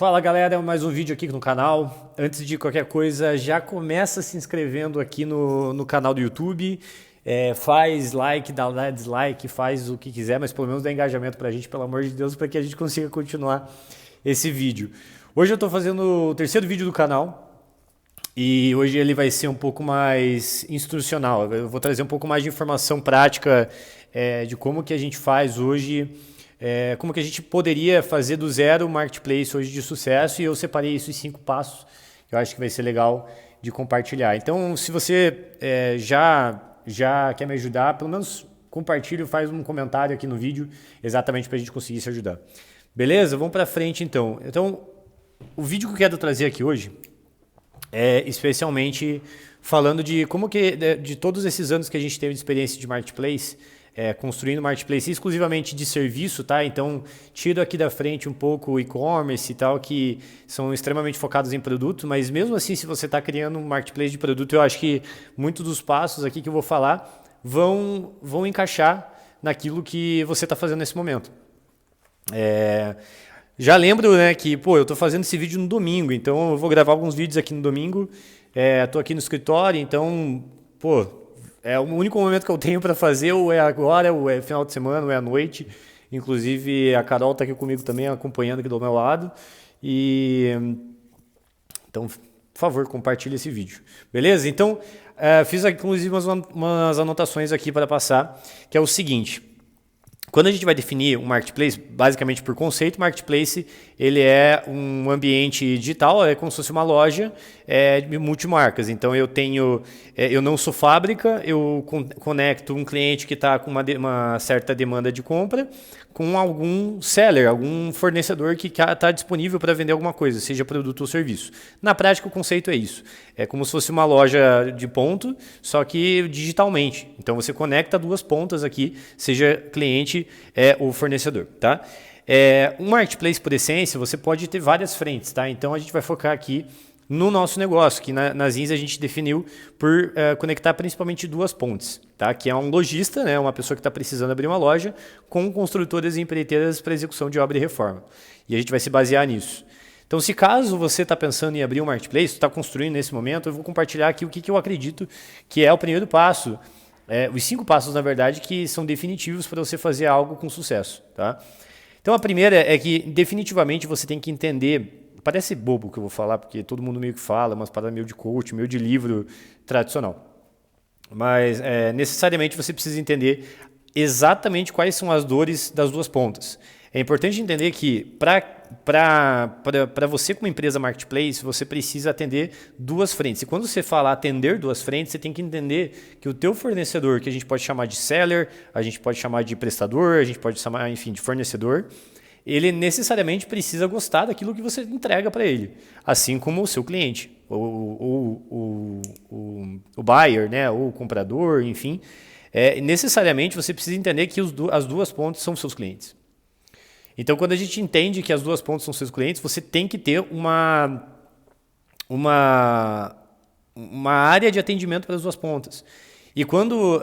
Fala galera, mais um vídeo aqui no canal. Antes de qualquer coisa, já começa se inscrevendo aqui no canal do YouTube. Faz like, dá dislike, faz o que quiser, mas pelo menos dá engajamento pra gente, pelo amor de Deus, para que a gente consiga continuar esse vídeo. Hoje eu tô fazendo o terceiro vídeo do canal e hoje ele vai ser um pouco mais instrucional. Eu vou trazer um pouco mais de informação prática de como que a gente faz hoje. Como que a gente poderia fazer do zero um marketplace hoje de sucesso, e eu separei isso em 5 passos que eu acho que vai ser legal de compartilhar. Então, se você já quer me ajudar, pelo menos compartilhe, faz um comentário aqui no vídeo, exatamente para a gente conseguir se ajudar. Beleza? Vamos para frente então. Então, o vídeo que eu quero trazer aqui hoje é especialmente falando de como que, de todos esses anos que a gente teve de experiência de marketplace, construindo marketplace exclusivamente de serviço, tá? Então, tiro aqui da frente um pouco o e-commerce e tal, que são extremamente focados em produto, mas mesmo assim, se você está criando um marketplace de produto, eu acho que muitos dos passos aqui que eu vou falar vão encaixar naquilo que você está fazendo nesse momento. Já lembro, né, que eu estou fazendo esse vídeo no domingo, então eu vou gravar alguns vídeos aqui no domingo, estou aqui no escritório, então, o único momento que eu tenho para fazer, ou é agora, ou é final de semana, ou é à noite. Inclusive, a Carol está aqui comigo também, acompanhando aqui do meu lado. Então, por favor, compartilhe esse vídeo. Beleza? Então, fiz inclusive umas anotações aqui para passar, que é o seguinte. Quando a gente vai definir um marketplace, basicamente por conceito, marketplace ele é um ambiente digital, é como se fosse uma loja de multimarcas. Então eu não sou fábrica, eu conecto um cliente que está com uma certa demanda de compra com algum seller, algum fornecedor que está disponível para vender alguma coisa, seja produto ou serviço. Na prática, o conceito é isso. É como se fosse uma loja de ponto, só que digitalmente. Então você conecta duas pontas aqui, seja cliente ou fornecedor, tá? Um marketplace, por essência, você pode ter várias frentes, tá? Então a gente vai focar aqui no nosso negócio, que na Zins a gente definiu por conectar principalmente duas pontes, tá? Que é um lojista, né? Uma pessoa que está precisando abrir uma loja, com construtoras e empreiteiras para execução de obra e reforma. E a gente vai se basear nisso. Então, se caso você está pensando em abrir um marketplace, está construindo nesse momento, eu vou compartilhar aqui o que eu acredito que é o primeiro passo, os 5 passos, na verdade, que são definitivos para você fazer algo com sucesso, tá? Então, a primeira é que definitivamente você tem que entender. Parece bobo o que eu vou falar, porque todo mundo meio que fala, umas paradas meio de coach, meio de livro tradicional. Mas necessariamente você precisa entender exatamente quais são as dores das duas pontas. É importante entender que para você como empresa marketplace, você precisa atender duas frentes. E quando você fala atender duas frentes, você tem que entender que o teu fornecedor, que a gente pode chamar de seller, a gente pode chamar de prestador, a gente pode chamar, enfim, de fornecedor, ele necessariamente precisa gostar daquilo que você entrega para ele, assim como o seu cliente, o buyer, né, ou o comprador, enfim. Necessariamente você precisa entender que as duas pontas são seus clientes. Então, quando a gente entende que as duas pontas são seus clientes, você tem que ter uma área de atendimento para as duas pontas. E quando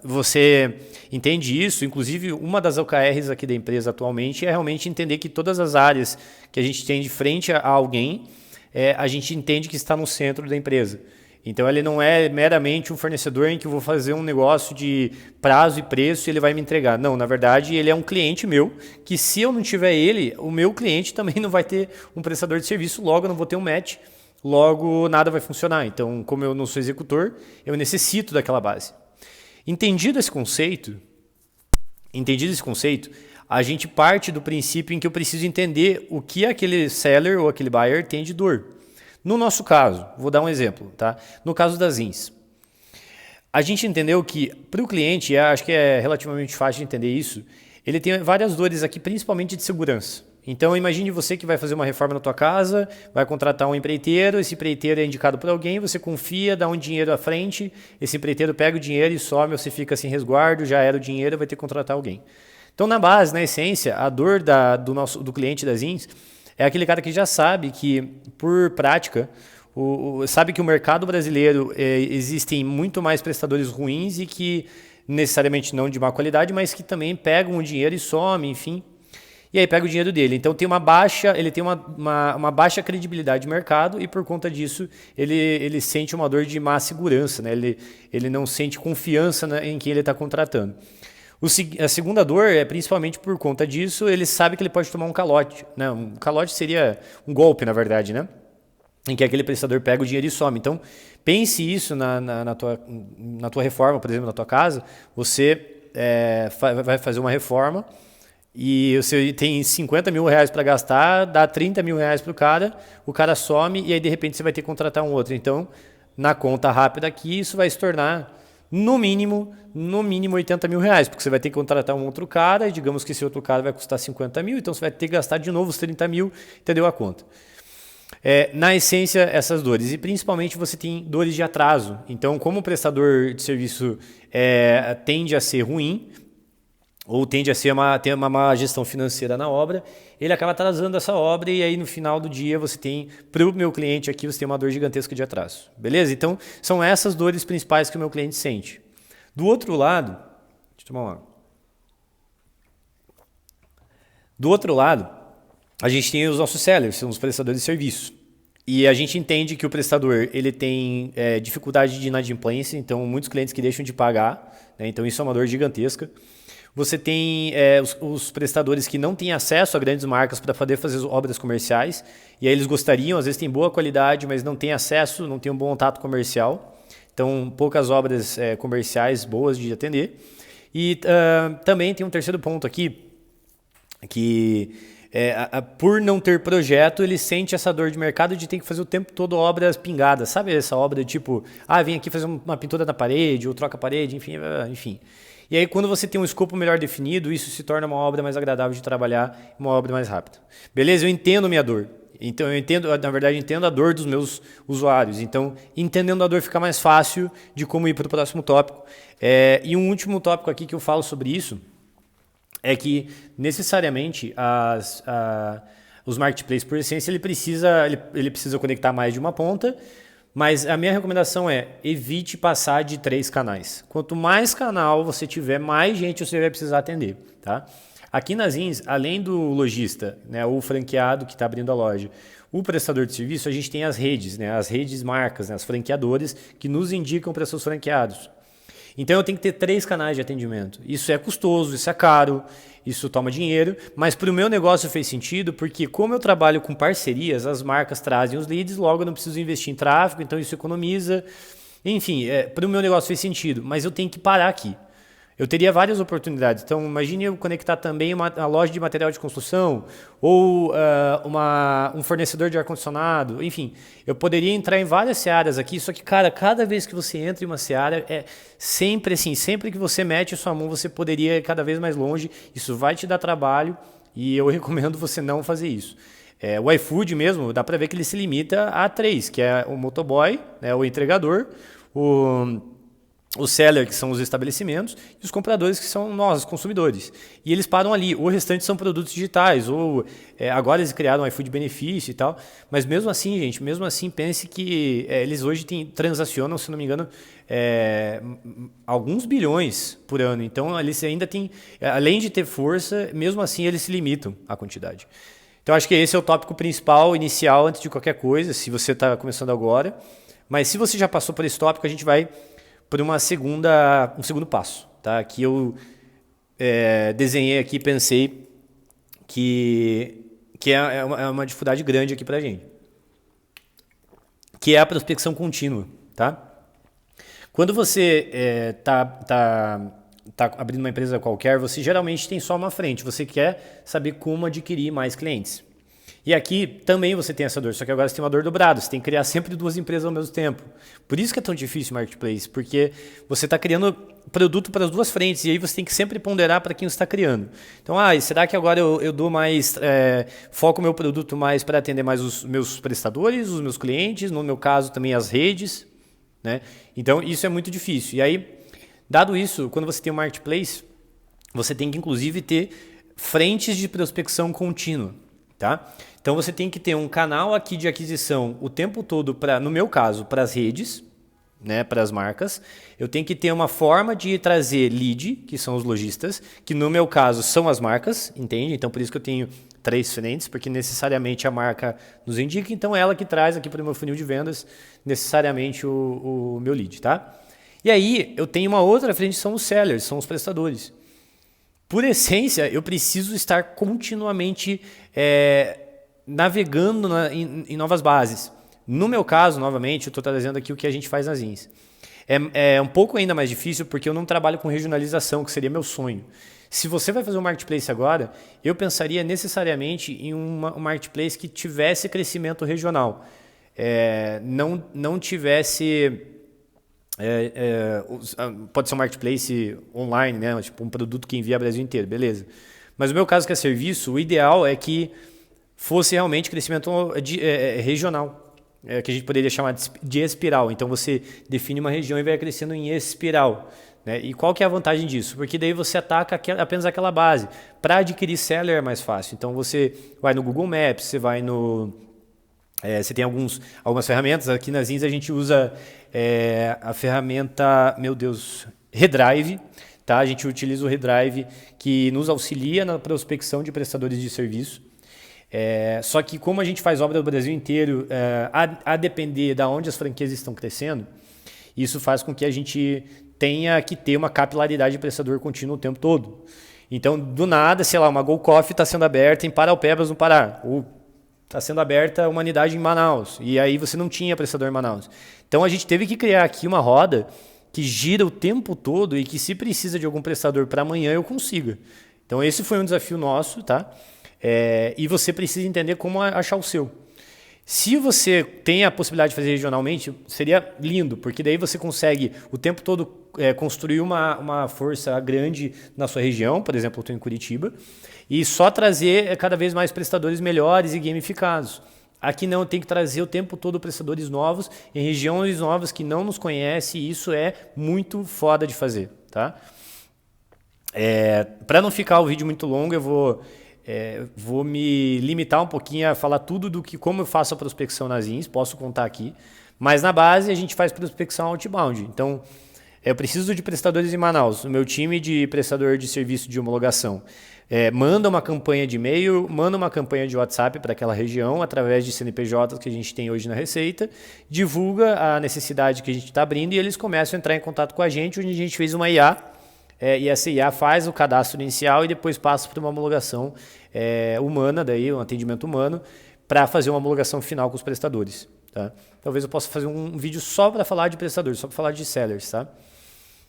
você entende isso, inclusive uma das OKRs aqui da empresa atualmente é realmente entender que todas as áreas que a gente tem de frente a alguém, a gente entende que está no centro da empresa. Então ele não é meramente um fornecedor em que eu vou fazer um negócio de prazo e preço e ele vai me entregar. Não, na verdade ele é um cliente meu, que se eu não tiver ele, o meu cliente também não vai ter um prestador de serviço, logo eu não vou ter um match. Logo, nada vai funcionar. Então, como eu não sou executor, eu necessito daquela base. Entendido esse conceito, a gente parte do princípio em que eu preciso entender o que aquele seller ou aquele buyer tem de dor. No nosso caso, vou dar um exemplo, tá? No caso das Zins, a gente entendeu que para o cliente, acho que é relativamente fácil de entender isso, ele tem várias dores aqui, principalmente de segurança. Então, imagine você que vai fazer uma reforma na tua casa, vai contratar um empreiteiro, esse empreiteiro é indicado por alguém, você confia, dá um dinheiro à frente, esse empreiteiro pega o dinheiro e some, você fica sem resguardo, já era o dinheiro, vai ter que contratar alguém. Então, na base, na essência, a dor do cliente das Zins é aquele cara que já sabe que, por prática, sabe que o mercado brasileiro existem muito mais prestadores ruins e que, necessariamente não de má qualidade, mas que também pegam o dinheiro e somem, enfim. e aí pega o dinheiro dele. Então ele tem uma baixa credibilidade de mercado e por conta disso ele sente uma dor de má segurança, né? Ele não sente confiança em quem ele está contratando. A segunda dor é principalmente por conta disso, ele sabe que ele pode tomar um calote, né? Um calote seria um golpe, na verdade, né? Em que aquele prestador pega o dinheiro e some. Então, pense isso na tua reforma, por exemplo, na tua casa. Você vai fazer uma reforma e você tem 50 mil reais para gastar, dá 30 mil reais para o cara some e aí de repente você vai ter que contratar um outro. Então, na conta rápida aqui, isso vai se tornar no mínimo 80 mil reais, porque você vai ter que contratar um outro cara e digamos que esse outro cara vai custar 50 mil, então você vai ter que gastar de novo os 30 mil, entendeu a conta? Na essência, essas dores. E principalmente você tem dores de atraso. Então, como o prestador de serviço tende a ser ruim, ou tende a ter uma má gestão financeira na obra, ele acaba atrasando essa obra e aí no final do dia você tem, para o meu cliente aqui, você tem uma dor gigantesca de atraso. Beleza? Então, são essas dores principais que o meu cliente sente. Do outro lado, deixa eu tomar uma água. Do outro lado, a gente tem os nossos sellers, são os prestadores de serviço. E a gente entende que o prestador ele tem dificuldade de inadimplência, então muitos clientes que deixam de pagar, né? Então isso é uma dor gigantesca. Você tem os prestadores que não têm acesso a grandes marcas para poder fazer obras comerciais, e aí eles gostariam, às vezes tem boa qualidade, mas não tem acesso, não tem um bom contato comercial. Então, poucas obras comerciais boas de atender. E também tem um terceiro ponto aqui, que por não ter projeto, ele sente essa dor de mercado de ter que fazer o tempo todo obras pingadas. Sabe essa obra tipo, vem aqui fazer uma pintura na parede, ou troca a parede, enfim. E aí, quando você tem um escopo melhor definido, isso se torna uma obra mais agradável de trabalhar, uma obra mais rápida. Beleza? Eu entendo a minha dor. Então, entendo a dor dos meus usuários. Então, entendendo a dor fica mais fácil de como ir para o próximo tópico. E um último tópico aqui que eu falo sobre isso é que, necessariamente, os marketplaces, por essência, ele precisa conectar mais de uma ponta, mas a minha recomendação evite passar de 3 canais. Quanto mais canal você tiver, mais gente você vai precisar atender. Tá? Aqui nas Zins, além do lojista, né, o franqueado que está abrindo a loja, o prestador de serviço, a gente tem as redes, né, as redes marcas, né, as franqueadoras que nos indicam para seus franqueados. Então eu tenho que ter 3 canais de atendimento. Isso é custoso, isso é caro, isso toma dinheiro, mas para o meu negócio fez sentido porque como eu trabalho com parcerias, as marcas trazem os leads, logo eu não preciso investir em tráfego, então isso economiza. Enfim, para o meu negócio fez sentido, mas eu tenho que parar aqui. Eu teria várias oportunidades. Então, imagine eu conectar também uma loja de material de construção ou um fornecedor de ar-condicionado. Enfim, eu poderia entrar em várias searas aqui, só que, cara, cada vez que você entra em uma seara, sempre assim, sempre que você mete a sua mão, você poderia ir cada vez mais longe. Isso vai te dar trabalho e eu recomendo você não fazer isso. O iFood mesmo, dá para ver que ele se limita a 3, que é o motoboy, né, o entregador, o seller, que são os estabelecimentos, e os compradores, que são nós, os consumidores. E eles param ali. O restante são produtos digitais, ou agora eles criaram um iFood benefício e tal. Mas mesmo assim, gente, pense que eles hoje transacionam, se não me engano, alguns bilhões por ano. Então, eles ainda têm, além de ter força, mesmo assim eles se limitam à quantidade. Então, acho que esse é o tópico principal, inicial, antes de qualquer coisa, se você está começando agora. Mas se você já passou por esse tópico, a gente vai por um segundo passo, tá? Que eu desenhei aqui, pensei que é uma dificuldade grande aqui para a gente, que é a prospecção contínua, tá? Quando você tá abrindo uma empresa qualquer, você geralmente tem só uma frente, você quer saber como adquirir mais clientes. E aqui também você tem essa dor, só que agora você tem uma dor dobrada, você tem que criar sempre 2 empresas ao mesmo tempo. Por isso que é tão difícil o marketplace, porque você está criando produto para as 2 frentes e aí você tem que sempre ponderar para quem você está criando. Então, será que agora eu dou mais, foco o meu produto mais para atender mais os meus prestadores, os meus clientes, no meu caso também as redes, né? Então, isso é muito difícil. E aí, dado isso, quando você tem um marketplace, você tem que inclusive ter frentes de prospecção contínua. Tá? Então você tem que ter um canal aqui de aquisição o tempo todo, no meu caso, para as redes, né, para as marcas. Eu tenho que ter uma forma de trazer lead, que são os lojistas, que no meu caso são as marcas, entende? Então por isso que eu tenho 3 frentes, porque necessariamente a marca nos indica, então ela que traz aqui para o meu funil de vendas necessariamente o meu lead, tá? E aí eu tenho uma outra frente, são os sellers, são os prestadores. Por essência, eu preciso estar continuamente navegando em novas bases. No meu caso, novamente, eu estou trazendo aqui o que a gente faz nas ZINs. É um pouco ainda mais difícil porque eu não trabalho com regionalização, que seria meu sonho. Se você vai fazer um marketplace agora, eu pensaria necessariamente em um marketplace que tivesse crescimento regional. Não tivesse... pode ser um marketplace online, né? Tipo um produto que envia o Brasil inteiro, beleza. Mas no meu caso, que é serviço, o ideal é que fosse realmente crescimento regional. Que a gente poderia chamar de espiral. Então você define uma região e vai crescendo em espiral. Né? E qual que é a vantagem disso? Porque daí você ataca apenas aquela base. Para adquirir seller é mais fácil. Então você vai no Google Maps, você vai no... você tem algumas ferramentas. Aqui nas ZINs a gente usa a ferramenta, meu Deus, Redrive. Tá? A gente utiliza o Redrive, que nos auxilia na prospecção de prestadores de serviço. Só que como a gente faz obra do Brasil inteiro, a depender de onde as franquias estão crescendo, isso faz com que a gente tenha que ter uma capilaridade de prestador contínuo o tempo todo. Então, do nada, sei lá, uma Go Coffee está sendo aberta em Paraupebas, no Pará, ou está sendo aberta uma unidade em Manaus, e aí você não tinha prestador em Manaus. Então, a gente teve que criar aqui uma roda que gira o tempo todo e que, se precisa de algum prestador para amanhã, eu consiga. Então, esse foi um desafio nosso, tá? E você precisa entender como achar o seu. Se você tem a possibilidade de fazer regionalmente, seria lindo, porque daí você consegue o tempo todo construir uma força grande na sua região. Por exemplo, eu estou em Curitiba, e só trazer cada vez mais prestadores melhores e gamificados. Aqui não, tem que trazer o tempo todo prestadores novos em regiões novas que não nos conhecem, e isso é muito foda de fazer. Tá? Para não ficar o vídeo muito longo, eu vou me limitar um pouquinho a falar tudo como eu faço a prospecção nas ZINs, posso contar aqui. Mas na base a gente faz prospecção outbound. Então, eu preciso de prestadores em Manaus. O meu time de prestador de serviço de homologação manda uma campanha de e-mail, manda uma campanha de WhatsApp para aquela região, através de CNPJs que a gente tem hoje na Receita, divulga a necessidade que a gente está abrindo e eles começam a entrar em contato com a gente, onde a gente fez uma IA. E essa IA faz o cadastro inicial e depois passa para uma homologação humana, daí um atendimento humano, para fazer uma homologação final com os prestadores. Tá? Talvez eu possa fazer um vídeo só para falar de prestadores, só para falar de sellers. Tá?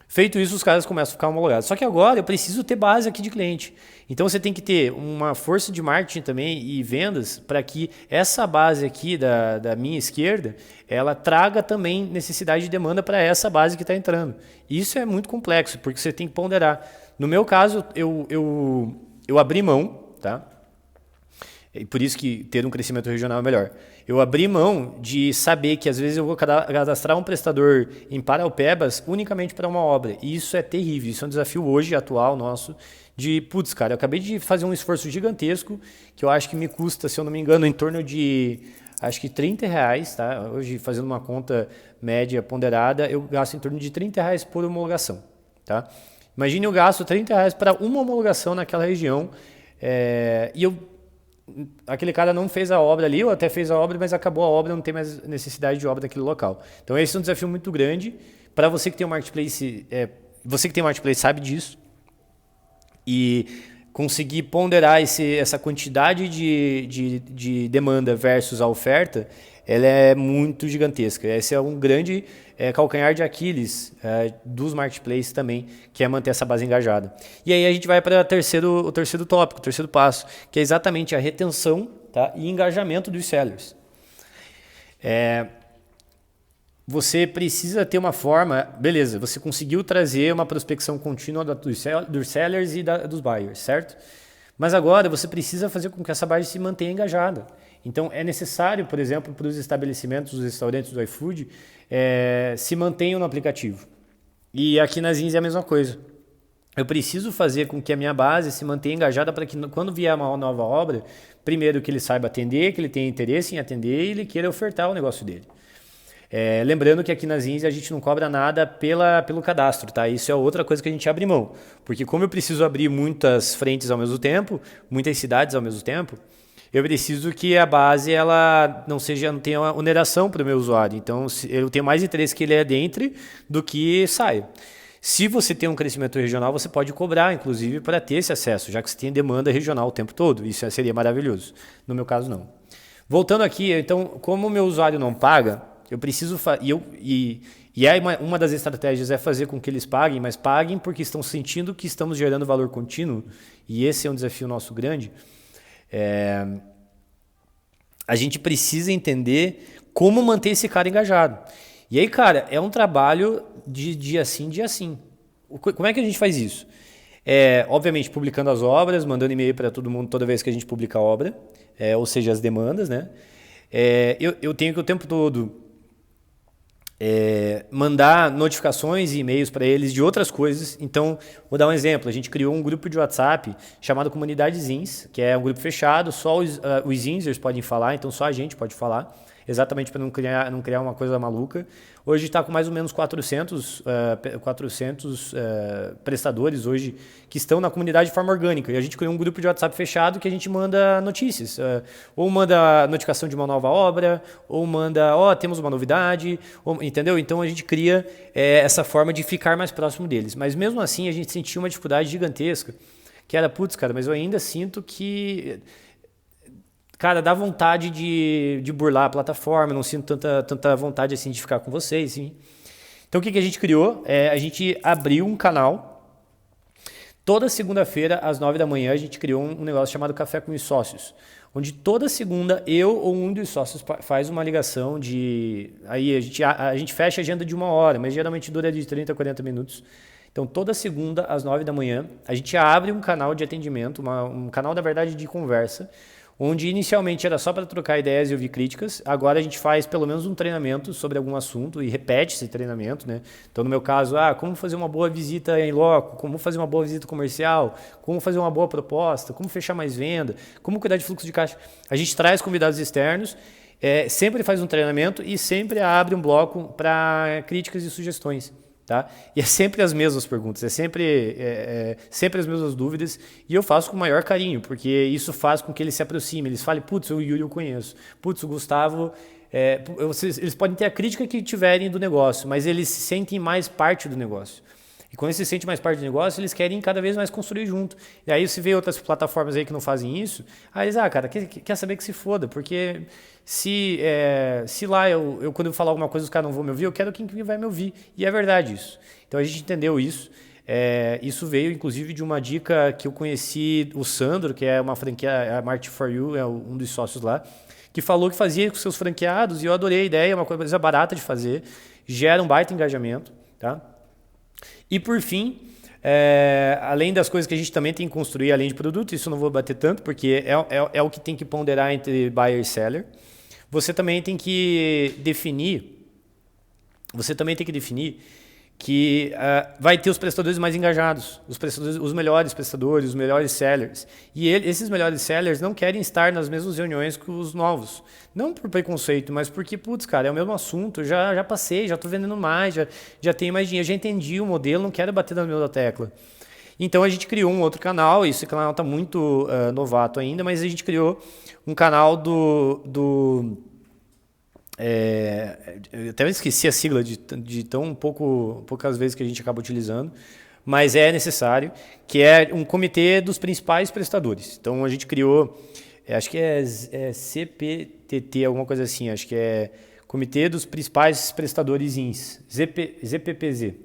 Feito isso, os caras começam a ficar homologados. Só que agora eu preciso ter base aqui de cliente. Então você tem que ter uma força de marketing também e vendas para que essa base aqui da minha esquerda, ela traga também necessidade de demanda para essa base que está entrando. Isso é muito complexo, porque você tem que ponderar. No meu caso, eu abri mão, tá? E por isso que ter um crescimento regional é melhor. Eu abri mão de saber que às vezes eu vou cadastrar um prestador em Paraupebas unicamente para uma obra. E isso é terrível. Isso é um desafio hoje, atual, nosso, de, putz, cara, eu acabei de fazer um esforço gigantesco, que eu acho que me custa, se eu não me engano, em torno de, acho que R$30, tá? Hoje, fazendo uma conta média ponderada, eu gasto em torno de R$30 por homologação, tá? Imagine eu gasto R$30 para uma homologação naquela região, aquele cara não fez a obra ali, ou até fez a obra, mas acabou a obra, não tem mais necessidade de obra naquele local. Então esse é um desafio muito grande para você que tem um marketplace. Você que tem um marketplace sabe disso, e conseguir ponderar essa quantidade de demanda versus a oferta, ela é muito gigantesca. Esse é um grande calcanhar de Aquiles dos marketplaces também, que é manter essa base engajada. E aí a gente vai para o terceiro tópico, o terceiro passo, que é exatamente a retenção, tá, e engajamento dos sellers. Você precisa ter uma forma, beleza, você conseguiu trazer uma prospecção contínua dos sellers e dos buyers, certo? Mas agora você precisa fazer com que essa base se mantenha engajada. Então é necessário, por exemplo, para os estabelecimentos, os restaurantes do iFood, se mantenham no aplicativo. E aqui nas ZINs é a mesma coisa. Eu preciso fazer com que a minha base se mantenha engajada para que quando vier uma nova obra, primeiro que ele saiba atender, que ele tenha interesse em atender e ele queira ofertar o negócio dele. Lembrando que aqui na Zins a gente não cobra nada pelo cadastro, tá? Isso é outra coisa que a gente abre mão. Porque como eu preciso abrir muitas frentes ao mesmo tempo, muitas cidades ao mesmo tempo, eu preciso que a base ela não tenha uma oneração para o meu usuário. Então eu tenho mais interesse que ele adentre do que saia. Se você tem um crescimento regional, você pode cobrar, inclusive, para ter esse acesso, já que você tem demanda regional o tempo todo. Isso seria maravilhoso. No meu caso, não. Voltando aqui, então, como o meu usuário não paga, eu preciso uma das estratégias é fazer com que eles paguem, mas paguem porque estão sentindo que estamos gerando valor contínuo, e esse é um desafio nosso grande. A gente precisa entender como manter esse cara engajado. E aí, cara, é um trabalho de dia sim, dia sim. Como é que a gente faz isso? Obviamente, publicando as obras, mandando e-mail para todo mundo toda vez que a gente publica a obra, ou seja, as demandas, né? Eu tenho que o tempo todo mandar notificações e e-mails para eles de outras coisas. Então, vou dar um exemplo. A gente criou um grupo de WhatsApp chamado Comunidade Zins, que é um grupo fechado, só os Zinzers podem falar, então só a gente pode falar, exatamente para não criar uma coisa maluca. Hoje está com mais ou menos 400 prestadores hoje que estão na comunidade de forma orgânica. E a gente criou um grupo de WhatsApp fechado que a gente manda notícias. Ou manda notificação de uma nova obra, ou manda, temos uma novidade, entendeu? Então a gente cria essa forma de ficar mais próximo deles. Mas mesmo assim a gente sentia uma dificuldade gigantesca, que era, putz, cara, mas eu ainda sinto que... Cara, dá vontade de burlar a plataforma, não sinto tanta vontade assim de ficar com vocês. Sim. Então o que a gente criou? A gente abriu um canal. Toda segunda-feira, às 9 da manhã, a gente criou um negócio chamado Café com os Sócios, onde toda segunda eu ou um dos sócios faz uma ligação de... Aí a gente fecha a agenda de 1 hora, mas geralmente dura de 30 a 40 minutos. Então toda segunda, às 9 da manhã, a gente abre um canal de atendimento, um canal, na verdade, de conversa, onde inicialmente era só para trocar ideias e ouvir críticas. Agora a gente faz pelo menos um treinamento sobre algum assunto e repete esse treinamento, né? Então no meu caso, como fazer uma boa visita em loco, como fazer uma boa visita comercial, como fazer uma boa proposta, como fechar mais venda, como cuidar de fluxo de caixa. A gente traz convidados externos, sempre faz um treinamento e sempre abre um bloco para críticas e sugestões. Tá? E é sempre as mesmas perguntas, sempre as mesmas dúvidas, e eu faço com o maior carinho, porque isso faz com que eles se aproximem, eles falem, putz, o Yuri eu conheço, putz, o Gustavo, eles podem ter a crítica que tiverem do negócio, mas eles se sentem mais parte do negócio. E quando eles se sentem mais parte do negócio, eles querem cada vez mais construir junto. E aí você vê outras plataformas aí que não fazem isso, aí eles, cara, quer saber que se foda, porque se lá eu quando eu falar alguma coisa os caras não vão me ouvir, eu quero quem vai me ouvir. E é verdade isso. Então a gente entendeu isso. Isso veio inclusive de uma dica que eu conheci o Sandro, que é uma franquia, a Mart for You, é um dos sócios lá, que falou que fazia com seus franqueados, e eu adorei a ideia, é uma coisa barata de fazer, gera um baita engajamento, tá? E por fim, além das coisas que a gente também tem que construir além de produto, isso eu não vou bater tanto, porque é o que tem que ponderar entre buyer e seller. Você também tem que definir que vai ter os prestadores mais engajados, os melhores prestadores, os melhores sellers. E esses melhores sellers não querem estar nas mesmas reuniões que os novos. Não por preconceito, mas porque, putz, cara, é o mesmo assunto, já passei, já estou vendendo mais, já tenho mais dinheiro, já entendi o modelo, não quero bater na mesma tecla. Então a gente criou um outro canal, esse canal está muito novato ainda, mas a gente criou um canal eu até esqueci a sigla de tão poucas vezes que a gente acaba utilizando, mas é necessário, que é um comitê dos principais prestadores. Então a gente criou, acho que é CPTT, alguma coisa assim, acho que é Comitê dos Principais Prestadores INS, ZPPZ,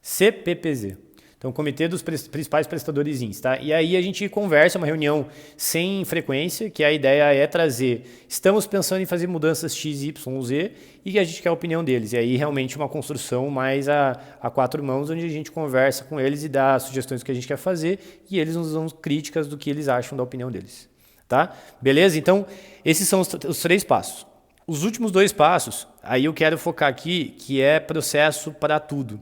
CPPZ. Então, Comitê dos Principais Prestadores INS, tá? E aí a gente conversa, uma reunião sem frequência, que a ideia é trazer, estamos pensando em fazer mudanças X, Y, Z, e a gente quer a opinião deles. E aí realmente uma construção mais a quatro mãos, onde a gente conversa com eles e dá sugestões do que a gente quer fazer, e eles nos dão críticas do que eles acham da opinião deles. Tá? Beleza? Então, esses são os 3 passos. Os últimos 2 passos, aí eu quero focar aqui, que é processo para tudo.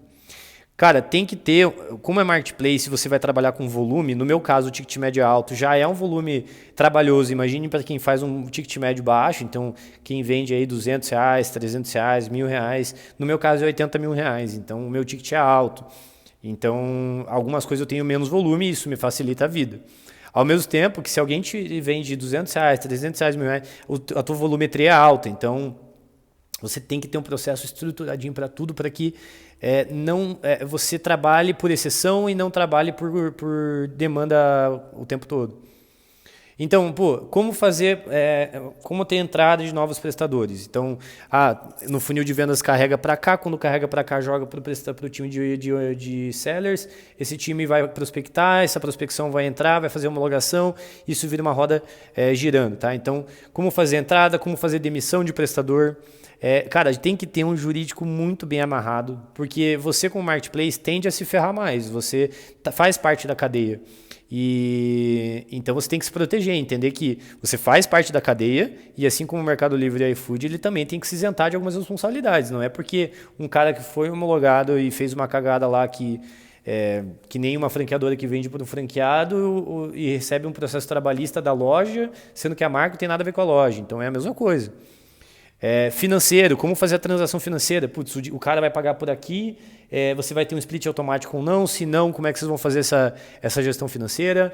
Cara, tem que ter, como é marketplace, você vai trabalhar com volume, no meu caso o ticket médio é alto, já é um volume trabalhoso, imagine para quem faz um ticket médio baixo, então quem vende aí R$ 200, R$ 300, R$ 1.000, no meu caso é R$ 80.000, então o meu ticket é alto. Então, algumas coisas eu tenho menos volume e isso me facilita a vida. Ao mesmo tempo que se alguém te vende R$ 200, R$ 300, R$ 1.000, a tua volumetria é alta, então você tem que ter um processo estruturadinho para tudo, para que você trabalhe por exceção e não trabalhe por demanda o tempo todo. Então, como fazer, como ter entrada de novos prestadores? Então, no funil de vendas carrega para cá, quando carrega para cá joga para o time de sellers, esse time vai prospectar, essa prospecção vai entrar, vai fazer homologação, isso vira uma roda girando, tá? Então, como fazer entrada, como fazer demissão de prestador. Cara, tem que ter um jurídico muito bem amarrado, porque você como marketplace tende a se ferrar mais, você faz parte da cadeia. E então você tem que se proteger, entender que você faz parte da cadeia e assim como o Mercado Livre e o iFood, ele também tem que se isentar de algumas responsabilidades. Não é porque um cara que foi homologado e fez uma cagada lá que nem uma franqueadora que vende para um franqueado e recebe um processo trabalhista da loja, sendo que a marca não tem nada a ver com a loja. Então é a mesma coisa. Financeiro, como fazer a transação financeira? Putz, o cara vai pagar por aqui, você vai ter um split automático ou não? Se não, como é que vocês vão fazer essa gestão financeira?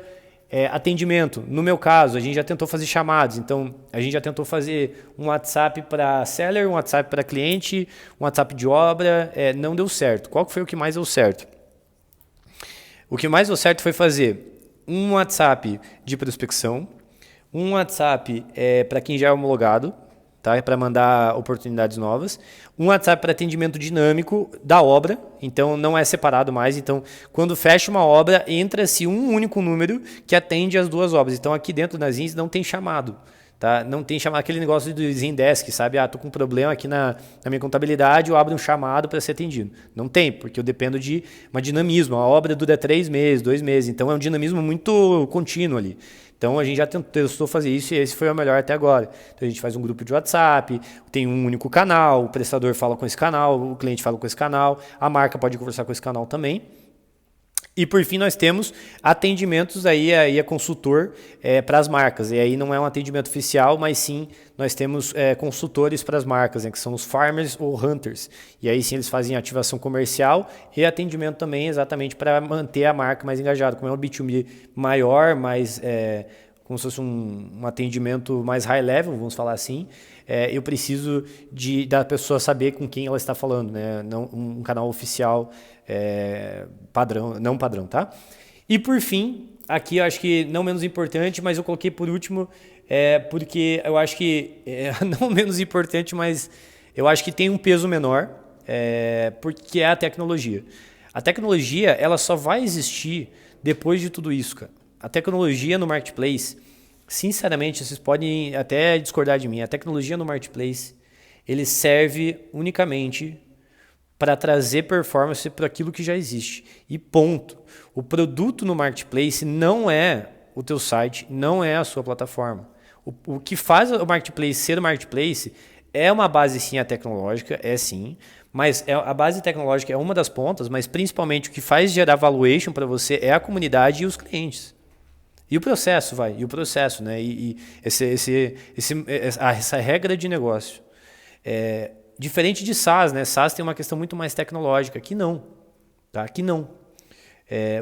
Atendimento, no meu caso, a gente já tentou fazer chamadas, então a gente já tentou fazer um WhatsApp para seller, um WhatsApp para cliente, um WhatsApp de obra, não deu certo. Qual foi o que mais deu certo? O que mais deu certo foi fazer um WhatsApp de prospecção, um WhatsApp para quem já é homologado, tá? Para mandar oportunidades novas. Um WhatsApp para atendimento dinâmico da obra, então não é separado mais. Então, quando fecha uma obra, entra-se um único número que atende as duas obras. Então, aqui dentro das ZINs não tem chamado. Tá? Não tem chamado, aquele negócio do Zendesk, sabe? Tô com um problema aqui na minha contabilidade, eu abro um chamado para ser atendido. Não tem, porque eu dependo de um dinamismo. A obra dura 3 meses, 2 meses, então é um dinamismo muito contínuo ali. Então a gente já testou fazer isso e esse foi o melhor até agora. Então a gente faz um grupo de WhatsApp, tem um único canal, o prestador fala com esse canal, o cliente fala com esse canal, a marca pode conversar com esse canal também. E por fim nós temos atendimentos aí a consultor para as marcas. E aí não é um atendimento oficial, mas sim nós temos consultores para as marcas, né, que são os farmers ou hunters. E aí sim eles fazem ativação comercial e atendimento também exatamente para manter a marca mais engajada. Como é um B2B maior, mais como se fosse um atendimento mais high level, vamos falar assim, eu preciso da pessoa saber com quem ela está falando, né? Não um canal oficial padrão, não padrão, tá? E por fim, aqui eu acho que não menos importante, mas eu coloquei por último, porque eu acho que não menos importante, mas eu acho que tem um peso menor, porque é a tecnologia. A tecnologia, ela só vai existir depois de tudo isso, cara. A tecnologia no marketplace, sinceramente, vocês podem até discordar de mim, a tecnologia no marketplace, ele serve unicamente para trazer performance para aquilo que já existe. E ponto. O produto no marketplace não é o teu site, não é a sua plataforma. O que faz o marketplace ser o marketplace é uma base sim tecnológica, sim, mas a base tecnológica é uma das pontas, mas principalmente o que faz gerar valuation para você é a comunidade e os clientes. E o processo, né? E essa regra de negócio. Diferente de SaaS, né? SaaS tem uma questão muito mais tecnológica. Aqui não. Tá? Aqui não.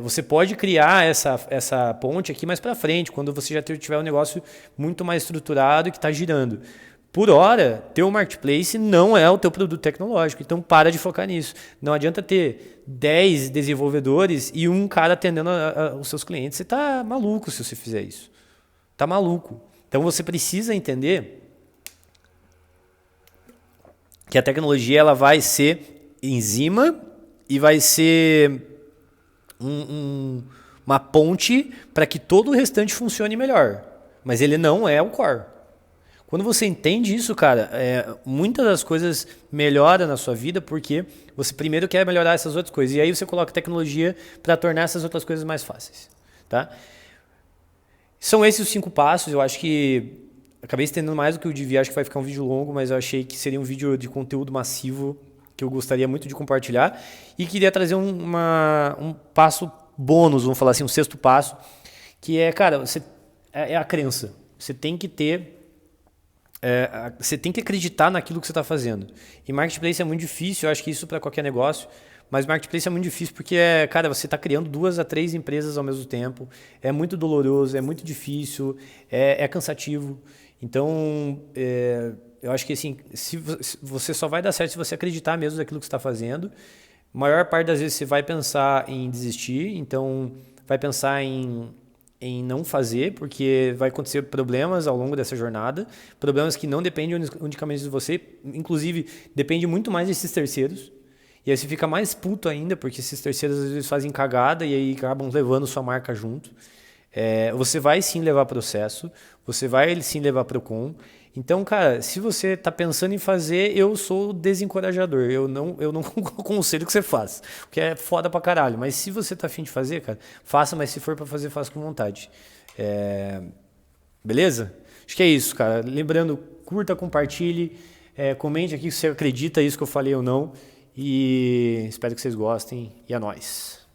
Você pode criar essa ponte aqui mais para frente, quando você já tiver um negócio muito mais estruturado e que está girando. Por hora, teu marketplace não é o teu produto tecnológico, então para de focar nisso. Não adianta ter 10 desenvolvedores e um cara atendendo os seus clientes. Você está maluco se você fizer isso. Está maluco. Então você precisa entender que a tecnologia ela vai ser enzima e vai ser uma ponte para que todo o restante funcione melhor. Mas ele não é o core. Quando você entende isso, cara, muitas das coisas melhoram na sua vida porque você primeiro quer melhorar essas outras coisas. E aí você coloca tecnologia para tornar essas outras coisas mais fáceis. Tá? São esses os 5 passos. Eu acho que acabei estendendo mais do que eu devia. Acho que vai ficar um vídeo longo, mas eu achei que seria um vídeo de conteúdo massivo que eu gostaria muito de compartilhar e queria trazer um passo bônus, vamos falar assim, um sexto passo, que é, cara, é a crença. Você tem que ter, você tem que acreditar naquilo que você está fazendo. E marketplace é muito difícil, eu acho que isso para qualquer negócio, mas marketplace é muito difícil porque, cara, você está criando 2 a 3 empresas ao mesmo tempo, é muito doloroso, é muito difícil, é cansativo. Então, eu acho que assim, se você só vai dar certo se você acreditar mesmo naquilo que você está fazendo. A maior parte das vezes você vai pensar em desistir, então vai pensar em não fazer, porque vai acontecer problemas ao longo dessa jornada, problemas que não dependem unicamente de você, inclusive depende muito mais desses terceiros. E aí você fica mais puto ainda, porque esses terceiros às vezes fazem cagada e aí acabam levando sua marca junto. Você vai sim levar processo, você vai sim levar Procon. Então, cara, se você está pensando em fazer, eu sou desencorajador. Eu não aconselho que você faça, porque é foda pra caralho. Mas se você tá afim de fazer, cara, faça, mas se for para fazer, faça com vontade. Beleza? Acho que é isso, cara. Lembrando, curta, compartilhe, comente aqui se você acredita nisso que eu falei ou não. E espero que vocês gostem. E é nóis.